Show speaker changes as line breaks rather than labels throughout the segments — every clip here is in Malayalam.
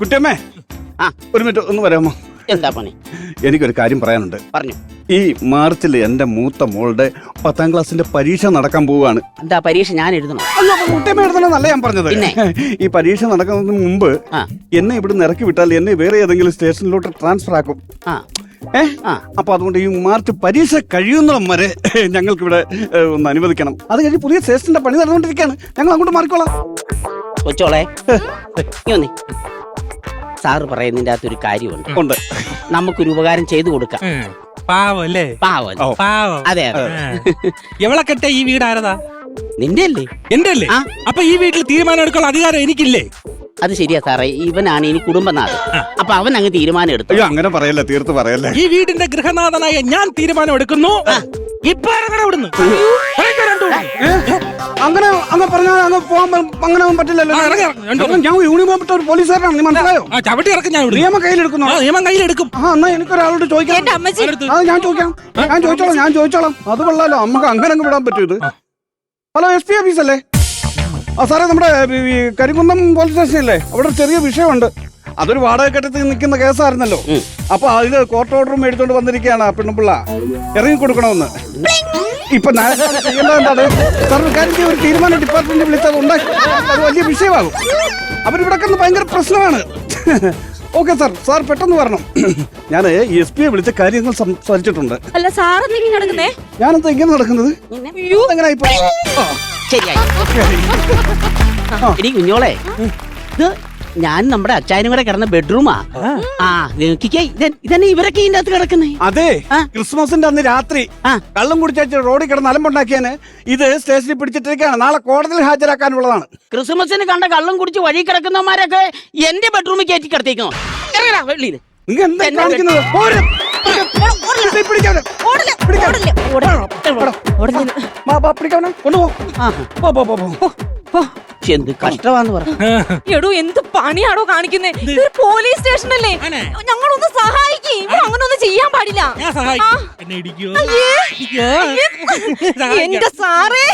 കുട്ടിയമ്മേ ഒരു മിനിറ്റ് ഒന്ന് വരാമോ?
എന്താ പണി?
എനിക്കൊരു കാര്യം പറയാനുണ്ട്.
പറഞ്ഞു.
ഈ മാർച്ചിൽ എന്റെ മൂത്ത മോളുടെ 10ാം ക്ലാസ്സിന്റെ പരീക്ഷ നടക്കാൻ പോവുകയാണ്.
എന്താ പരീക്ഷ ഞാൻ എഴുതണം?
അല്ല, കുട്ടിയമ്മ എഴുതണമെന്നല്ല ഞാൻ പറഞ്ഞത്.
പിന്നെ?
ഈ പരീക്ഷ നടക്കുന്നതിന് മുമ്പ് എന്നെ ഇവിടെ ഇറക്കി വിട്ടാൽ എന്നെ വേറെ ഏതെങ്കിലും സ്റ്റേഷനിലോട്ട് ട്രാൻസ്ഫർ ആക്കും. അപ്പൊ അതുകൊണ്ട് ഈ മാർച്ച് പരീക്ഷ കഴിയുന്നിടം വരെ ഞങ്ങൾക്ക് ഇവിടെ ഒന്ന് അനുവദിക്കണം. അത് കഴിഞ്ഞ് പുതിയ സ്റ്റേഷന്റെ പണി നടന്നുകൊണ്ടിരിക്കുകയാണ്. ഞങ്ങൾ അങ്ങോട്ട് മാറിക്കോളാം.
കൊച്ചോളെ സാറ് പറയുന്നതിന്റെ അകത്തൊരു കാര്യമുണ്ട്. നമുക്കൊരു ഉപകാരം ചെയ്തു കൊടുക്കാം.
പാവല്ലേ? പാവം.
അതെ അതെ.
എവളെ കെട്ട ഈ വീട് ആരതാ?
നിന്റെ അല്ലേ?
എന്റെ അല്ലേ? അപ്പൊ ഈ വീട്ടിൽ തീരുമാനം എടുക്കാനുള്ള അധികാരം എനിക്കില്ലേ?
അത് ശരിയാ സാറേ, ഇവനാണ് ഇനി കുടുംബനാഥൻ. അപ്പൊ അവൻ അങ്ങ് തീരുമാനം എടുത്തു.
അയ്യോ, അങ്ങനെ പറയല്ലേ, തീർത്ത് പറയല്ലേ.
ഈ വീടിന്റെ ഗൃഹനാഥനായ ഞാൻ തീരുമാനം എടുക്കുന്നു. ഇപ്പൊ ഇറങ്ങണം ഇവിടുന്ന്.
അങ്ങനെ അങ്ങ് പറഞ്ഞാൽ അങ്ങ് പോകാൻ അങ്ങനെ പറ്റില്ലല്ലോ. ഞാൻ യൂണിഫോം ഇട്ട ഒരു പോലീസുകാരനാണ്, നീ മനസ്സിലായോ?
ചവിട്ടി ഇറക്കും ഞാൻ.
നിയമം കയ്യിലെടുക്കുന്നു.
നിയമം കയ്യിലെടുക്കും.
എന്നാ എനിക്കൊരാളോട് ചോദിക്കാം. അത് ഞാൻ ചോദിച്ചോളാം. അത് കൊള്ളാലോ, നമുക്ക് അങ്ങനെ അങ്ങ് വിടാൻ പറ്റൂ ഇത്. ഹലോ, SP ഓഫീസ് അല്ലേ? സാറേ, നമ്മുടെ കരിങ്കുന്നം പോലീസ് സ്റ്റേഷനല്ലേ? അവിടെ ഒരു ചെറിയ വിഷയമുണ്ട്. അതൊരു വാടക കെട്ടത്തിൽ നിൽക്കുന്ന കേസായിരുന്നല്ലോ. അപ്പൊ ഇത് കോർട്ട് ഓർഡറും എടുത്തോണ്ട് വന്നിരിക്കുകയാണ്. ആ പെണ്ണുപിള്ള ഇറങ്ങി കൊടുക്കണമെന്ന്. ഇപ്പൊ ചെയ്യേണ്ടത് സാറിന് കാര്യം ഒരു തീരുമാനം ഡിപ്പാർട്ട്മെന്റ് വിളിച്ചത് ഉണ്ടാക്കി. അത് വലിയ വിഷയമാകും. അവരിവിടെ ഭയങ്കര പ്രശ്നമാണ്. ഓക്കെ സാർ പെട്ടെന്ന് വരണം. ഞാൻ SP വിളിച്ച കാര്യങ്ങൾ സംസാരിച്ചിട്ടുണ്ട്.
അല്ല സാർ നടക്കുന്നേ?
ഞാനെന്താ ഇങ്ങനെ നടക്കുന്നത്? എങ്ങനെ
ഇനി കുഞ്ഞോളെ, ഇത് ഞാൻ നമ്മുടെ അച്ചായനും കൂടെ കിടന്ന ബെഡ്റൂമാ. ഇതന്നെ ഇവരൊക്കെ ഇതിന്റെ അകത്ത് കിടക്കുന്നേ.
അതെ, ക്രിസ്മസിന്റെ അന്ന് രാത്രി കള്ളം കുടിച്ചു റോഡിൽ കിടന്ന് അലമ്പുണ്ടാക്കിയാന് ഇത് സ്റ്റേഷനിൽ പിടിച്ചിട്ടിരിക്കുകയാണ്. നാളെ കോടതിയിൽ ഹാജരാക്കാനുള്ളതാണ്.
ക്രിസ്മസിന് കണ്ട കള്ളം കുടിച്ച് വഴി കിടക്കുന്നവന്മാരൊക്കെ എന്റെ ബെഡ്റൂമിൽ കയറ്റി കിടത്തിക്കോ. വെളിയിൽ
നിങ്ങൾ എന്താ കാണിക്കുന്നത്?
എന്ത് കഷ്ടമാന്ന് പറഞ്ഞു.
എടോ, എന്ത് പണിയാണോ കാണിക്കുന്നേ? ഇതൊരു പോലീസ് സ്റ്റേഷൻ അല്ലേ? ഞങ്ങളൊന്ന് സഹായിക്കും. അങ്ങനെ ഒന്നും ചെയ്യാൻ പാടില്ല. എന്റെ സാറേ,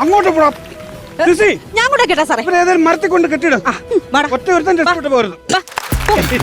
അങ്ങോട്ട് പോടാം.
ഞാൻ കൂടെ കേട്ടാ സാറേ.
മരത്തിൽ കൊണ്ട് കെട്ടിടും. ഒറ്റ ഒരുത്തൻ രക്ഷപ്പെട്ടു പോരുത്.